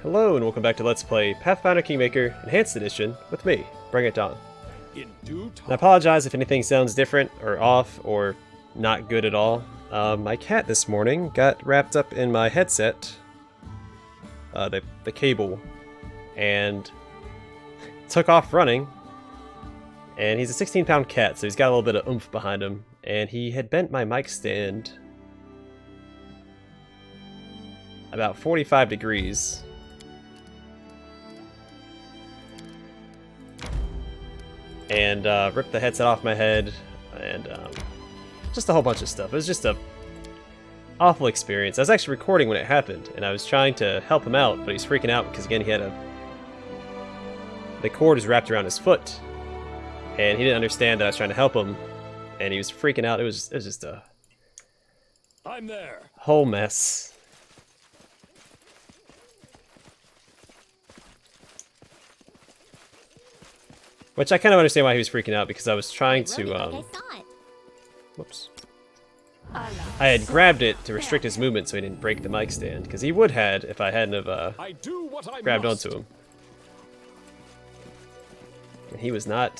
Hello and welcome back to Let's Play Pathfinder Kingmaker Enhanced Edition with me, Bring It On. I apologize if anything sounds different or off or not good at all. My cat this morning got wrapped up in my headset, the cable, and took off running. And he's a 16-pound cat, so he's got a little bit of oomph behind him. And he had bent my mic stand about 45 degrees. And ripped the headset off my head, and just a whole bunch of stuff. It was just a awful experience. I was actually recording when it happened, and I was trying to help him out, but he's freaking out because, again, he had the cord is wrapped around his foot, and he didn't understand that I was trying to help him, and he was freaking out. It was just a I'm there. Whole mess. Which I kind of understand why he was freaking out, because I was trying to, whoops. I had grabbed it to restrict his movement so he didn't break the mic stand, because he would had if I hadn't have grabbed onto him. And he was not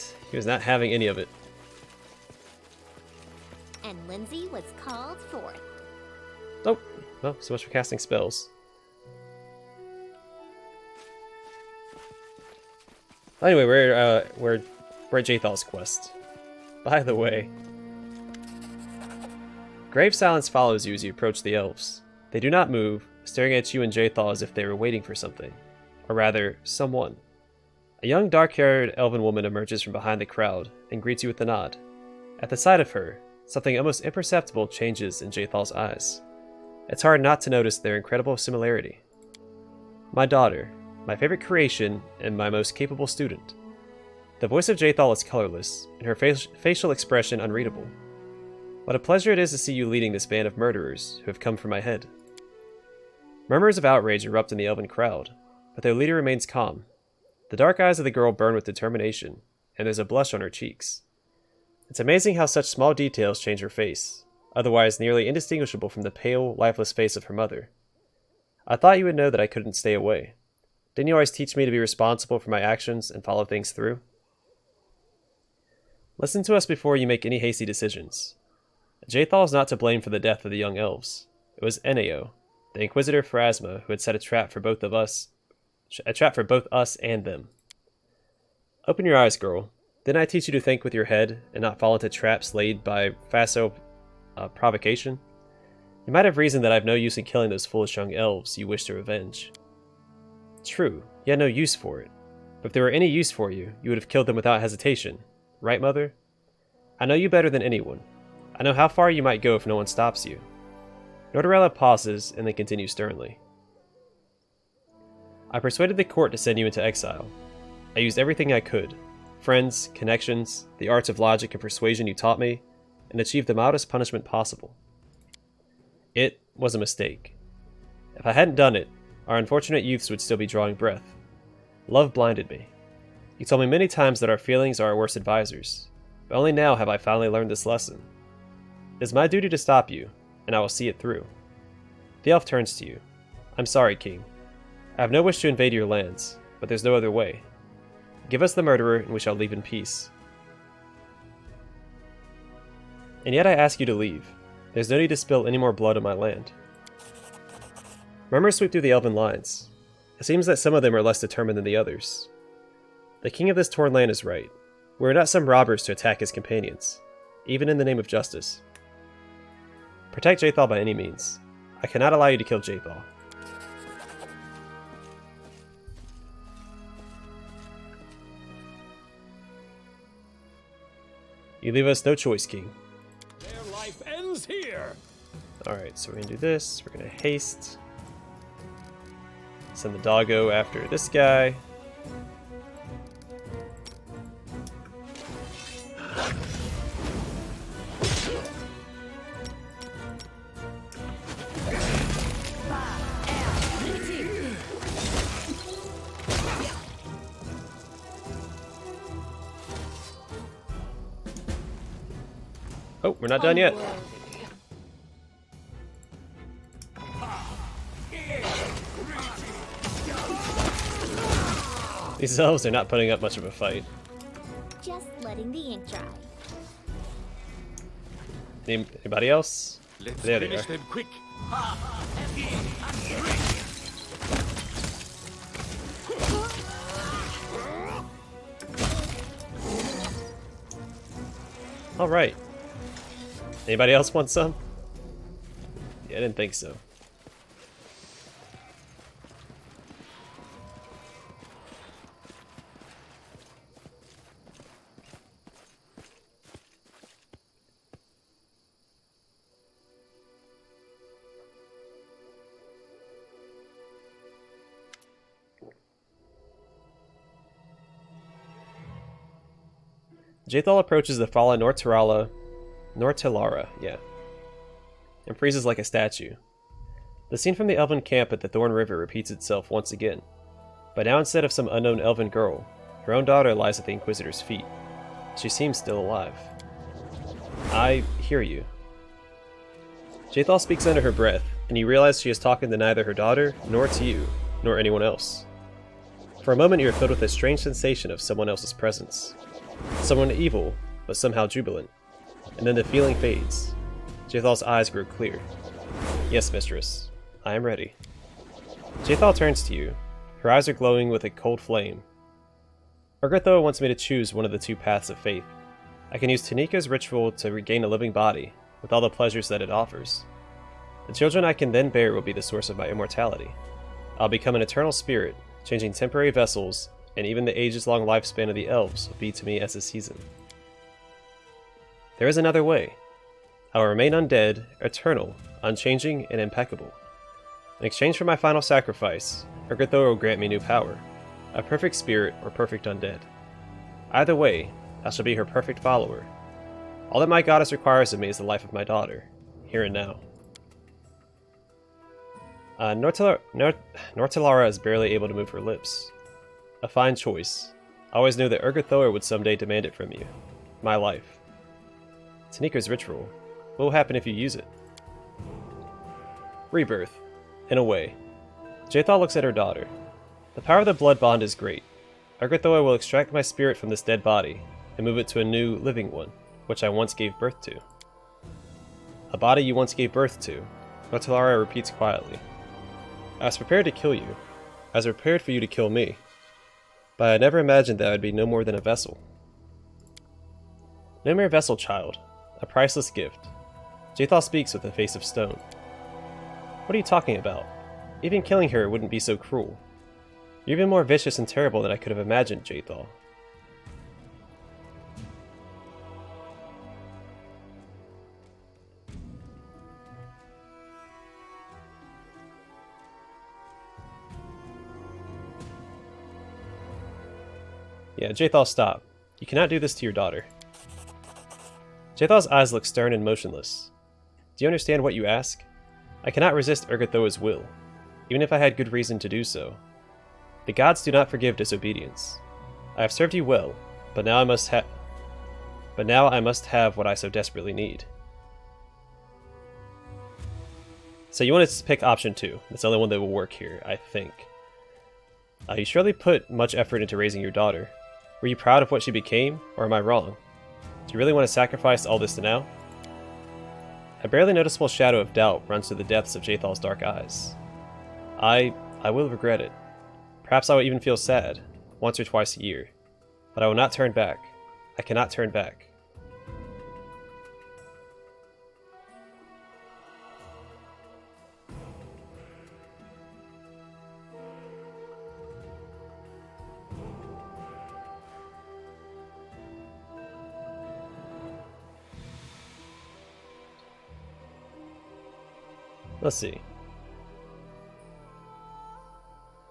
having any of it. And Lindsay was called forth. Oh, well, so much for casting spells. Anyway, we're at Jaethal's quest. By the way, grave silence follows you as you approach the elves. They do not move, staring at you and Jaethal as if they were waiting for something, or rather, someone. A young dark-haired elven woman emerges from behind the crowd and greets you with a nod. At the sight of her, something almost imperceptible changes in Jaethal's eyes. It's hard not to notice their incredible similarity. My daughter. My favorite creation, and my most capable student. The voice of Jaethal is colorless, and her facial expression unreadable. What a pleasure it is to see you leading this band of murderers who have come for my head. Murmurs of outrage erupt in the elven crowd, but their leader remains calm. The dark eyes of the girl burn with determination, and there's a blush on her cheeks. It's amazing how such small details change her face, otherwise nearly indistinguishable from the pale, lifeless face of her mother. I thought you would know that I couldn't stay away. Didn't you always teach me to be responsible for my actions and follow things through? Listen to us before you make any hasty decisions. Jaethal is not to blame for the death of the young elves. It was Eneo, the Inquisitor Pharasma, who had set a trap for both us and them. Open your eyes, girl. Didn't I teach you to think with your head and not fall into traps laid by facile provocation? You might have reasoned that I have no use in killing those foolish young elves you wish to revenge. True, you had no use for it. But if there were any use for you, you would have killed them without hesitation. Right, Mother? I know you better than anyone. I know how far you might go if no one stops you. Nordorella pauses and then continues sternly. I persuaded the court to send you into exile. I used everything I could. Friends, connections, the arts of logic and persuasion you taught me, and achieved the mildest punishment possible. It was a mistake. If I hadn't done it, our unfortunate youths would still be drawing breath. Love blinded me. You told me many times that our feelings are our worst advisors, but only now have I finally learned this lesson. It is my duty to stop you, and I will see it through. The elf turns to you. I'm sorry, King. I have no wish to invade your lands, but there's no other way. Give us the murderer, and we shall leave in peace. And yet I ask you to leave. There's no need to spill any more blood on my land. Murmurs sweep through the elven lines. It seems that some of them are less determined than the others. The king of this torn land is right. We are not some robbers to attack his companions, even in the name of justice. Protect Jaethal by any means. I cannot allow you to kill Jaethal. You leave us no choice, King. Their life ends here. Alright, so we're gonna do this. We're gonna haste. Send the doggo after this guy. Oh, we're not done yet. These elves are not putting up much of a fight. Just letting the ink dry. Anybody else? Let's There they finish are. them quick. Alright. Anybody else want some? Yeah, I didn't think so. Jaethal approaches the fallen Nortelara, yeah, and freezes like a statue. The scene from the elven camp at the Thorn River repeats itself once again, but now instead of some unknown elven girl, her own daughter lies at the Inquisitor's feet. She seems still alive. I hear you. Jaethal speaks under her breath, and you realize she is talking to neither her daughter, nor to you, nor anyone else. For a moment you are filled with a strange sensation of someone else's presence. Someone evil, but somehow jubilant. And then the feeling fades. Jaethal's eyes grow clear. Yes, mistress. I am ready. Jaethal turns to you. Her eyes are glowing with a cold flame. Urgathoa wants me to choose one of the two paths of faith. I can use Tanika's ritual to regain a living body, with all the pleasures that it offers. The children I can then bear will be the source of my immortality. I'll become an eternal spirit, changing temporary vessels, and even the ages-long lifespan of the elves will be to me as a season. There is another way. I will remain undead, eternal, unchanging, and impeccable. In exchange for my final sacrifice, Urgathoa will grant me new power, a perfect spirit or perfect undead. Either way, I shall be her perfect follower. All that my goddess requires of me is the life of my daughter, here and now. Nortelara is barely able to move her lips. A fine choice. I always knew that Urgathoa would someday demand it from you. My life. Tanika's ritual. What will happen if you use it? Rebirth. In a way. Jaethal looks at her daughter. The power of the blood bond is great. Urgathoa will extract my spirit from this dead body and move it to a new, living one, which I once gave birth to. A body you once gave birth to, Nortelara repeats quietly. I was prepared to kill you. I was prepared for you to kill me. But I never imagined that I would be no more than a vessel. No mere vessel, child. A priceless gift. Jaethal speaks with a face of stone. What are you talking about? Even killing her wouldn't be so cruel. You're even more vicious and terrible than I could have imagined, Jaethal. Yeah, Jaethal, stop. You cannot do this to your daughter. Jaethal's eyes look stern and motionless. Do you understand what you ask? I cannot resist Urgathoa's will, even if I had good reason to do so. The gods do not forgive disobedience. I have served you well, but now I must have what I so desperately need. So you want to pick option 2. That's the only one that will work here, I think. You surely put much effort into raising your daughter. Were you proud of what she became, or am I wrong? Do you really want to sacrifice all this now? A barely noticeable shadow of doubt runs through the depths of Jaethal's dark eyes. I will regret it. Perhaps I will even feel sad, once or twice a year. But I will not turn back. I cannot turn back. Let's see.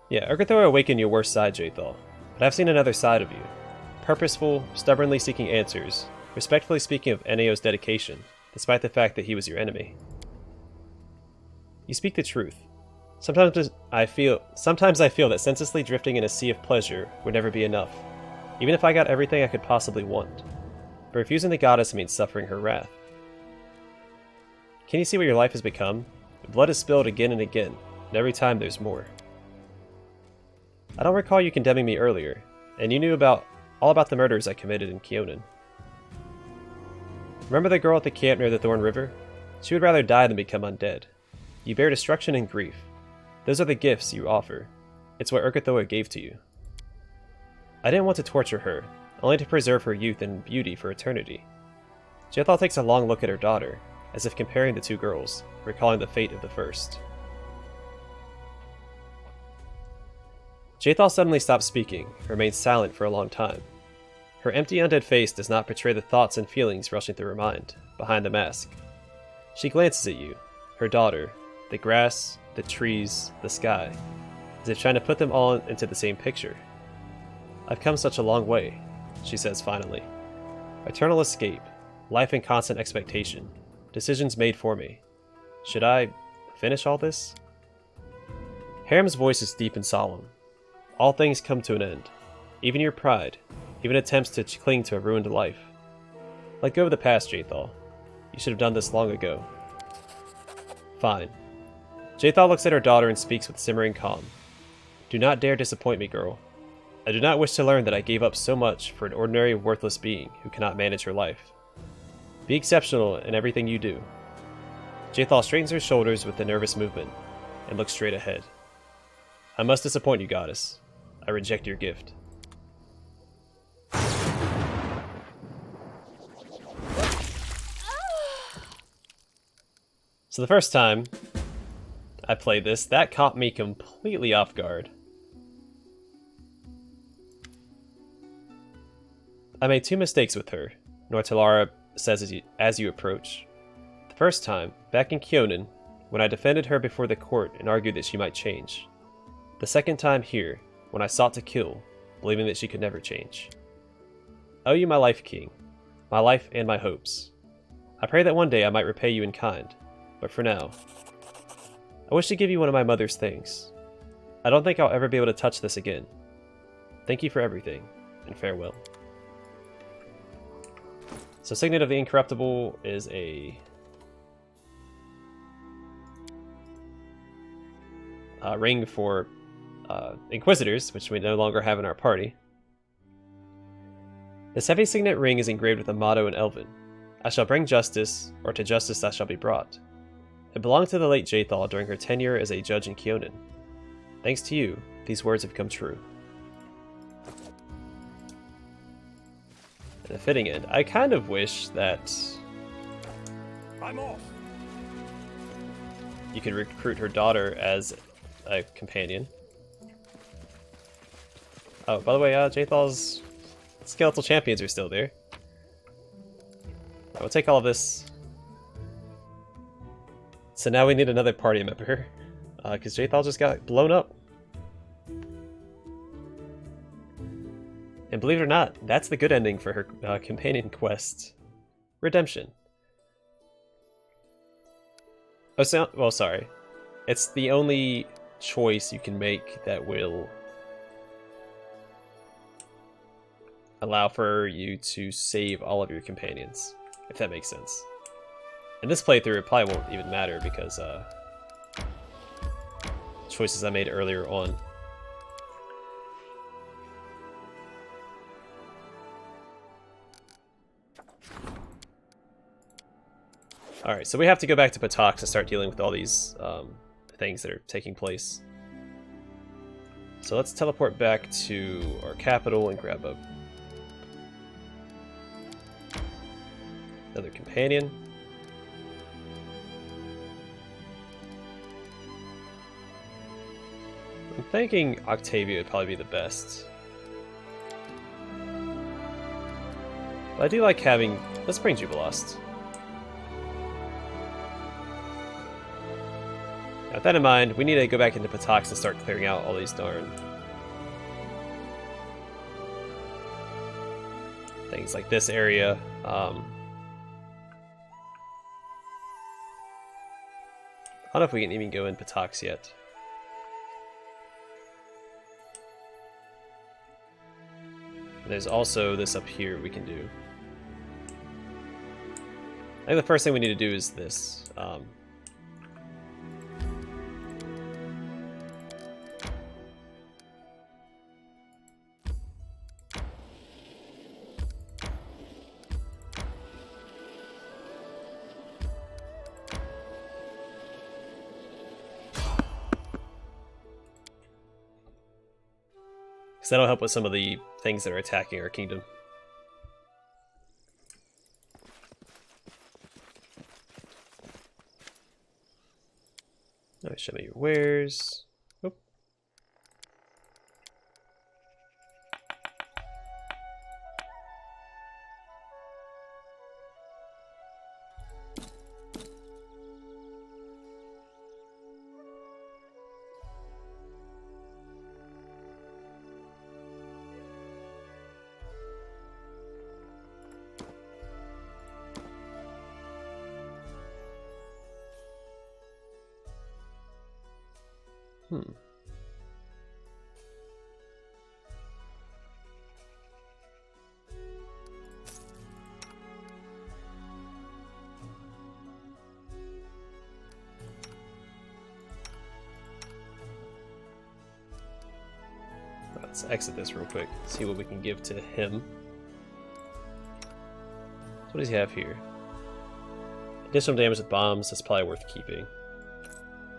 Yeah, Urgathoa awakened your worst side, Jaethal. But I've seen another side of you. Purposeful, stubbornly seeking answers, respectfully speaking of Eneo's dedication, despite the fact that he was your enemy. You speak the truth. Sometimes I feel that senselessly drifting in a sea of pleasure would never be enough, even if I got everything I could possibly want. But refusing the goddess means suffering her wrath. Can you see what your life has become? Blood is spilled again and again, and every time there's more. I don't recall you condemning me earlier, and you knew all about the murders I committed in Keonan. Remember the girl at the camp near the Thorn River? She would rather die than become undead. You bear destruction and grief. Those are the gifts you offer. It's what Urkathoa gave to you. I didn't want to torture her, only to preserve her youth and beauty for eternity. Jaethal takes a long look at her daughter, as if comparing the two girls, recalling the fate of the first. Jaethal suddenly stops speaking, remains silent for a long time. Her empty undead face does not portray the thoughts and feelings rushing through her mind, behind the mask. She glances at you, her daughter, the grass, the trees, the sky, as if trying to put them all into the same picture. I've come such a long way, she says finally. Eternal escape, life in constant expectation, decisions made for me. Should I finish all this? Harem's voice is deep and solemn. All things come to an end, even your pride, even attempts to cling to a ruined life. Let go of the past, Jaethal. You should have done this long ago. Fine. Jaethal looks at her daughter and speaks with simmering calm. Do not dare disappoint me, girl. I do not wish to learn that I gave up so much for an ordinary, worthless being who cannot manage her life. Be exceptional in everything you do. Jaethal straightens her shoulders with a nervous movement and looks straight ahead. I must disappoint you, goddess. I reject your gift. So the first time I played this, that caught me completely off guard. I made two mistakes with her, Nortalara says as you approach. The first time, back in Keonan, when I defended her before the court and argued that she might change. The second time here, when I sought to kill, believing that she could never change. I owe you my life, King. My life and my hopes. I pray that one day I might repay you in kind, but for now, I wish to give you one of my mother's things. I don't think I'll ever be able to touch this again. Thank you for everything, and farewell. So Signet of the Incorruptible is a ring for Inquisitors, which we no longer have in our party. This heavy signet ring is engraved with a motto in Elven. I shall bring justice, or to justice I shall be brought. It belonged to the late Jaethal during her tenure as a judge in Keonan. Thanks to you, these words have come true. And a fitting end. I kind of wish that I'm off. you could recruit her daughter as a companion. Oh, by the way, Jaethal's skeletal champions are still there. I will take all of this. So now we need another party member, because Jaethal just got blown up. And believe it or not, that's the good ending for her companion quest. Redemption. Oh, so, well, sorry. It's the only choice you can make that will allow for you to save all of your companions, if that makes sense. In this playthrough, it probably won't even matter because choices I made earlier on. Alright, so we have to go back to Patak to start dealing with all these things that are taking place. So let's teleport back to our capital and grab another companion. I'm thinking Octavia would probably be the best. But I do like having... Let's bring Jubilost. Now, with that in mind, we need to go back into Patax and start clearing out all these darn things like this area. I don't know if we can even go in Patax yet. There's also this up here we can do. I think the first thing we need to do is this. Because that'll help with some of the things that are attacking our kingdom. Alright, show me your wares. Oop. Let's exit this real quick, see what we can give to him. So what does he have here? Additional damage with bombs, that's probably worth keeping.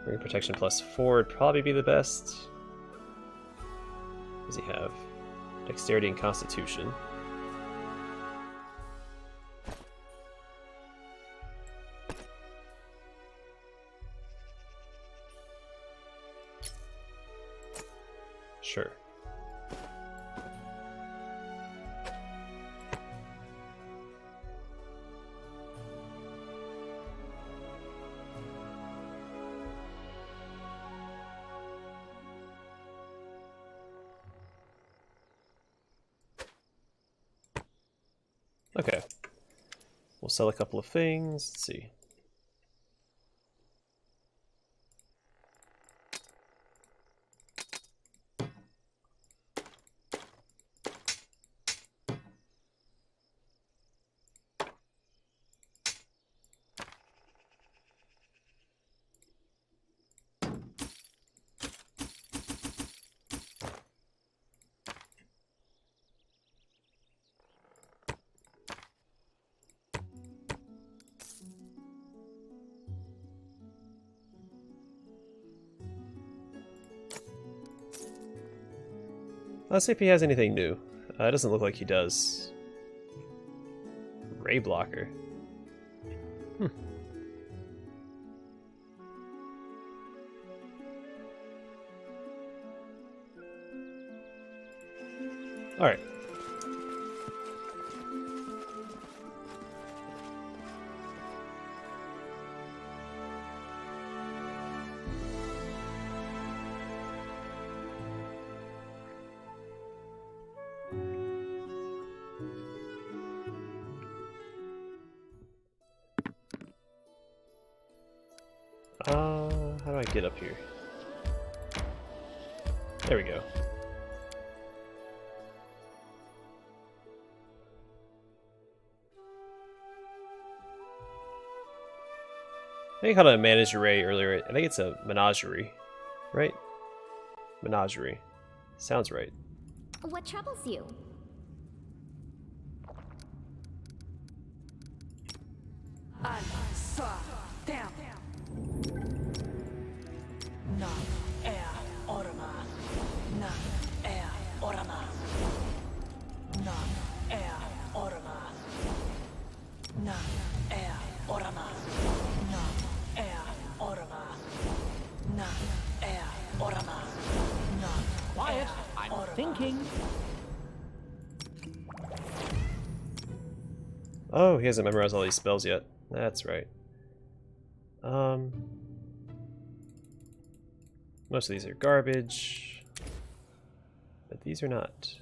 Ring protection +4 would probably be the best. What does he have? Dexterity and Constitution. Sure. Okay. We'll sell a couple of things. Let's see. Let's see if he has anything new. It doesn't look like he does. Ray blocker. Alright. How do I get up here? There we go. I think I called it a menagerie earlier. I think it's a menagerie, right? Menagerie. Sounds right. What troubles you? Quiet, I'm thinking. Oh, he hasn't memorized all these spells yet. That's right. Most of these are garbage, but these are not.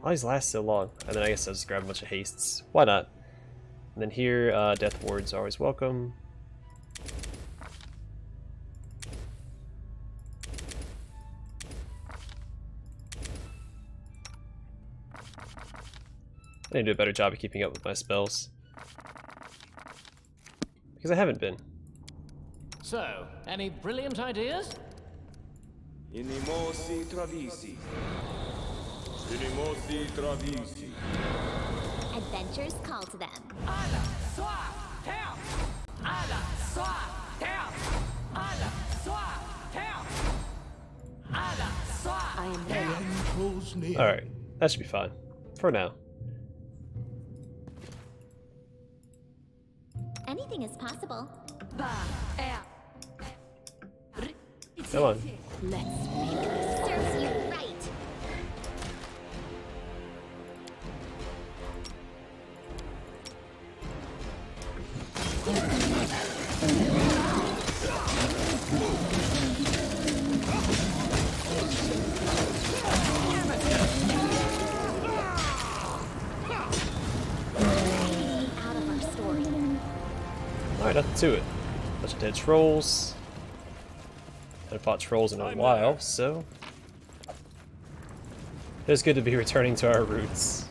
Why these last so long? And then I guess I'll just grab a bunch of hastes. Why not? And then here, death wards are always welcome. I need to do a better job of keeping up with my spells. Because I haven't been. So, any brilliant ideas? Inimosi travisi. Inimosi travisi. Adventures call to them. Alla swa town. Alla swa town. Alla swa town. Alla swa. I am there. Alright, that should be fine. For now. Anything is possible. Come on. Let's make this serves you right. Out of our story. Alright, nothing to it. Bunch of dead trolls. Haven't fought trolls in a while, so it's good to be returning to our roots.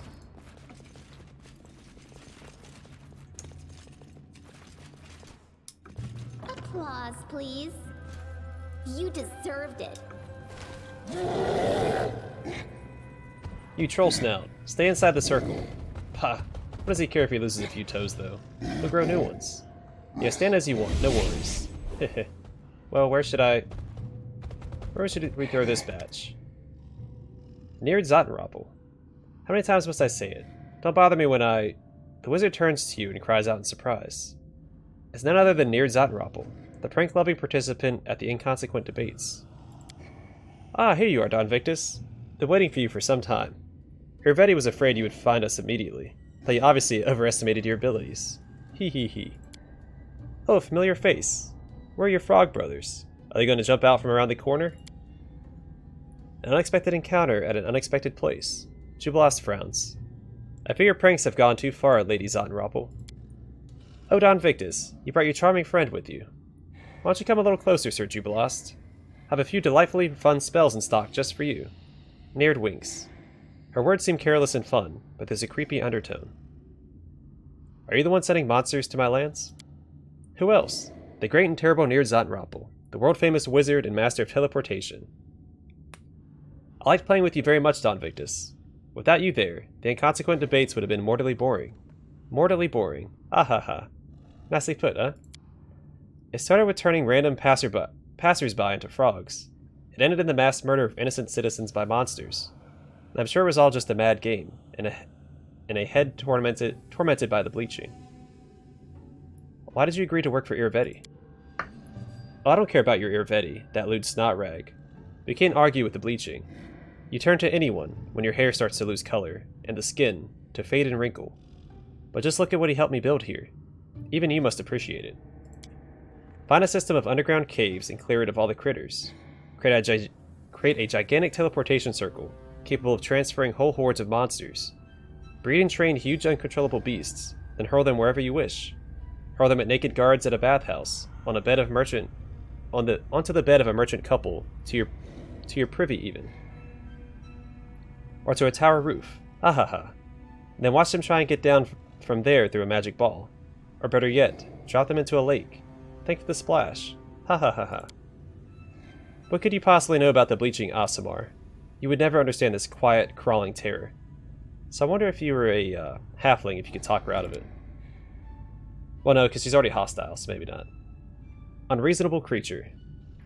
Applause, please. You deserved it. You troll snout, stay inside the circle. Pah. What does he care if he loses a few toes, though? He'll grow new ones. Yeah, stand as you want, no worries. Heh. Well, where should we throw this batch? Near Zottenrappel. How many times must I say it? Don't bother me when I... The wizard turns to you and cries out in surprise. It's none other than Near Zottenrappel, the prank-loving participant at the inconsequent debates. Ah, here you are, Don Victus. Been waiting for you for some time. Irvetti was afraid you would find us immediately, though you obviously overestimated your abilities. Hee hee hee. Oh, a familiar face. Where are your frog brothers? Are they going to jump out from around the corner? An unexpected encounter at an unexpected place. Jubilast frowns. I fear your pranks have gone too far, Lady Zottenrappel. Oh, Don Victus, you brought your charming friend with you. Why don't you come a little closer, Sir Jubilast? Have a few delightfully fun spells in stock just for you. Naird winks. Her words seem careless and fun, but there's a creepy undertone. Are you the one sending monsters to my lands? Who else? The great and terrible Naird Zottenrappel, the world-famous wizard and master of teleportation. I liked playing with you very much, Don Victus. Without you there, the inconsequent debates would have been mortally boring. Mortally boring. Ah ha ha. Nicely put, huh? It started with turning random passers-by into frogs. It ended in the mass murder of innocent citizens by monsters. And I'm sure it was all just a mad game, in a head tormented by the bleaching. Why did you agree to work for Irvetti? Oh, I don't care about your Irvetti, that lewd snot rag. We can't argue with the bleaching. You turn to anyone when your hair starts to lose color, and the skin to fade and wrinkle. But just look at what he helped me build here. Even you must appreciate it. Find a system of underground caves and clear it of all the critters. Create a gigantic teleportation circle, capable of transferring whole hordes of monsters. Breed and train huge uncontrollable beasts, then hurl them wherever you wish. Hurl them at naked guards at a bathhouse, onto the bed of a merchant couple, to your privy even. Or to a tower roof. Ha ha ha. Then watch them try and get down from there through a magic ball. Or better yet, drop them into a lake. Think of the splash. Ha ha ha ha. What could you possibly know about the bleaching Aasimar? You would never understand this quiet, crawling terror. So I wonder if you were a halfling, if you could talk her out of it. Well, no, because she's already hostile, so maybe not. Unreasonable creature.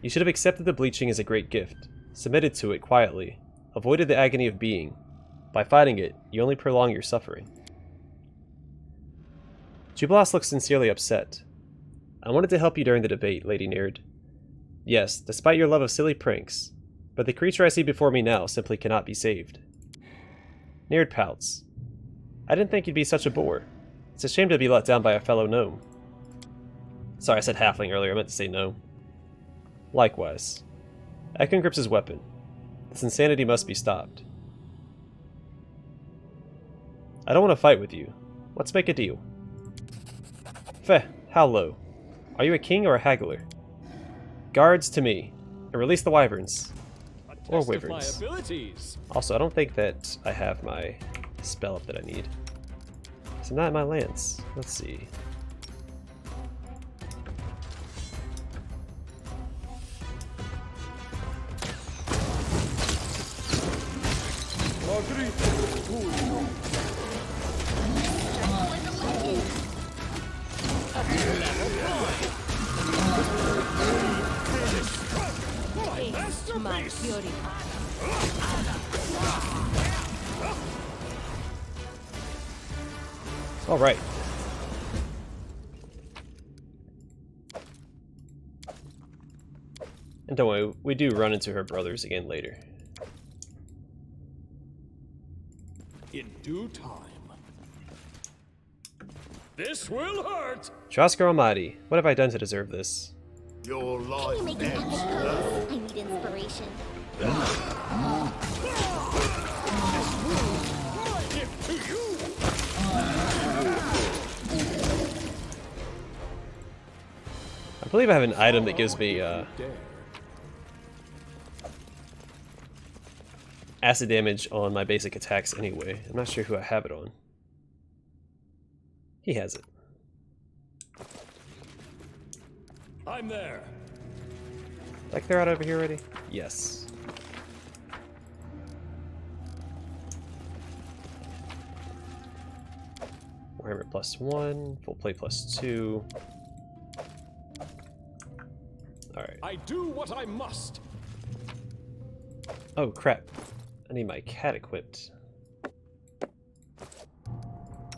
You should have accepted the bleaching as a great gift, submitted to it quietly, avoided the agony of being. By fighting it, you only prolong your suffering. Jubilast looks sincerely upset. I wanted to help you during the debate, Lady Naird. Yes, despite your love of silly pranks, but the creature I see before me now simply cannot be saved. Naird pouts. I didn't think you'd be such a bore. It's a shame to be let down by a fellow gnome. Sorry, I said halfling earlier, I meant to say gnome. Likewise. Ekon grips his weapon. This insanity must be stopped. I don't want to fight with you. Let's make a deal. Feh, how low? Are you a king or a haggler? Guards to me, and release the wyverns. Or wyverns. Also, I don't think that I have my spell up that I need. So not my lance. Let's see. My fury. All right. And don't worry, we do run into her brothers again later. In due time. This will hurt! Trosker Almighty, what have I done to deserve this? Your Can life you make an epic pose? I need inspiration. gift to you! I believe I have an item that gives me acid damage on my basic attacks anyway. I'm not sure who I have it on. He has it. I'm there. Did I clear out over here already? Yes. Warhammer +1, full plate +2. Alright. I do what I must. Oh crap. I need my cat equipped.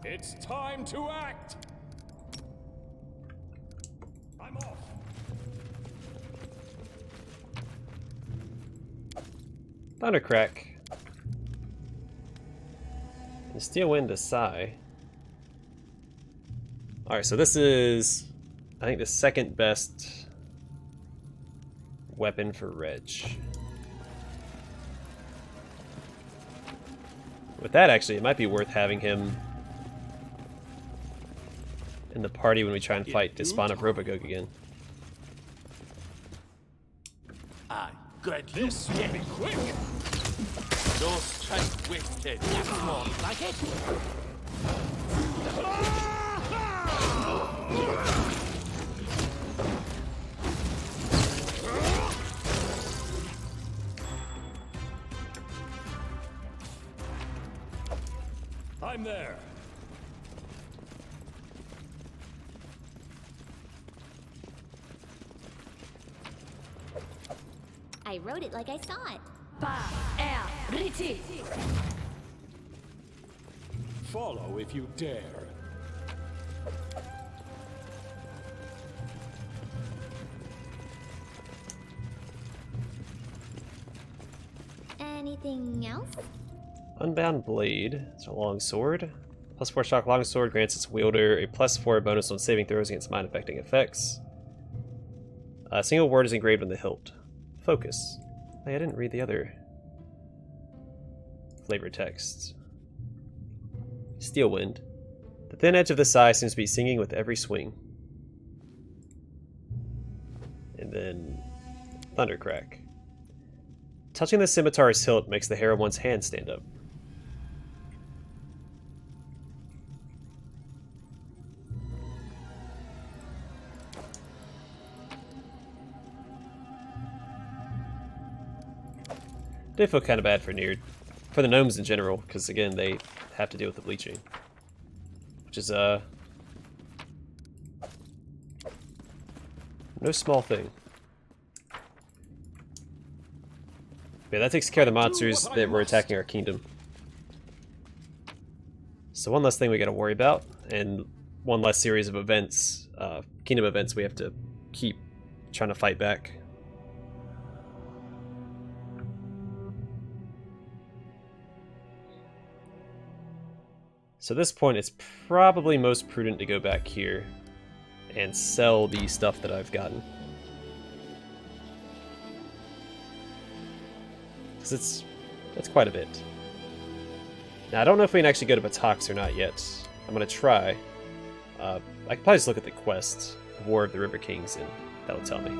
It's time to act. I'm off. Thundercrack. And Steel Wind to Sigh. Alright, so this is, I think, the second best weapon for Reg. With that, actually, it might be worth having him in the party when we try and fight Despawn of Robogog again. I got This will be quick. no strength wasted. That's more like it. I'm there. I wrote it like I saw it. Follow if you dare. Anything else? Unbound Blade. It's a long sword. +4 shock long sword grants its wielder a +4 bonus on saving throws against mind-affecting effects. A single word is engraved on the hilt. Focus. Hey, I didn't read the other flavor text. Steel Wind. The thin edge of the sigh seems to be singing with every swing. And then Thundercrack. Touching the scimitar's hilt makes the hair of one's hand stand up. They feel kind of bad for the gnomes in general, because again they have to deal with the bleaching, which is no small thing. Yeah, that takes care of the monsters that were attacking our kingdom. So one less thing we got to worry about, and one less series of events, kingdom events we have to keep trying to fight back. So at this point, it's probably most prudent to go back here and sell the stuff that I've gotten. Because it's quite a bit. Now, I don't know if we can actually go to Batox or not yet. I'm going to try. I could probably just look at the quest, War of the River Kings, and that'll tell me.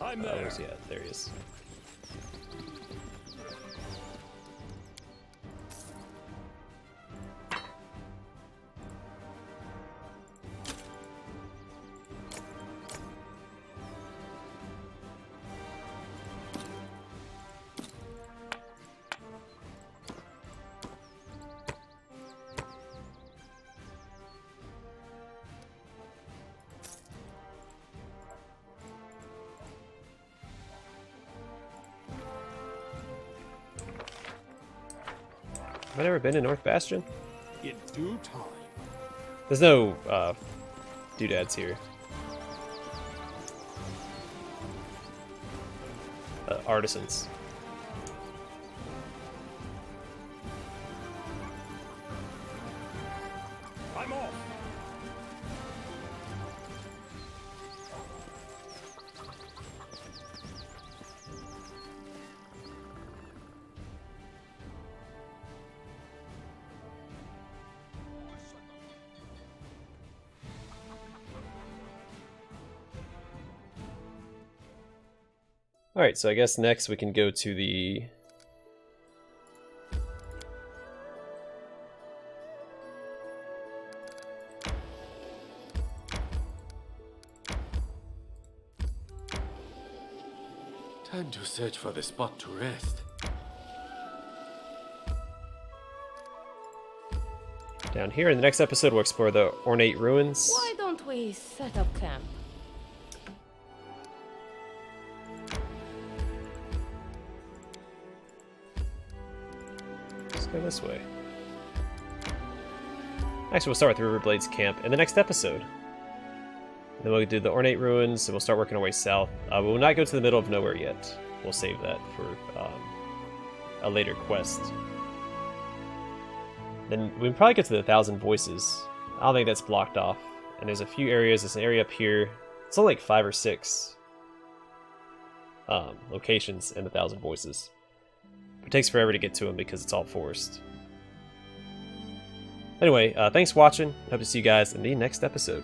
I'm there. Where's he at? There he is. Have I never been in North Bastion? In due time. There's no doodads here. Artisans. I'm off. Alright, so I guess next we can go to the... Time to search for the spot to rest. Down here. In the next episode, we'll explore the ornate ruins. Why don't we set up camp? Let's go this way. Actually, we'll start with Riverblade's camp in the next episode. Then we'll do the ornate ruins, and we'll start working our way south. We will not go to the middle of nowhere yet. We'll save that for a later quest. Then we can probably get to the 1,000 Voices. I don't think that's blocked off. And there's a few areas. There's an area up here. It's only like 5 or 6 locations in the 1,000 Voices. It takes forever to get to them because it's all forest. Anyway, thanks for watching. Hope to see you guys in the next episode.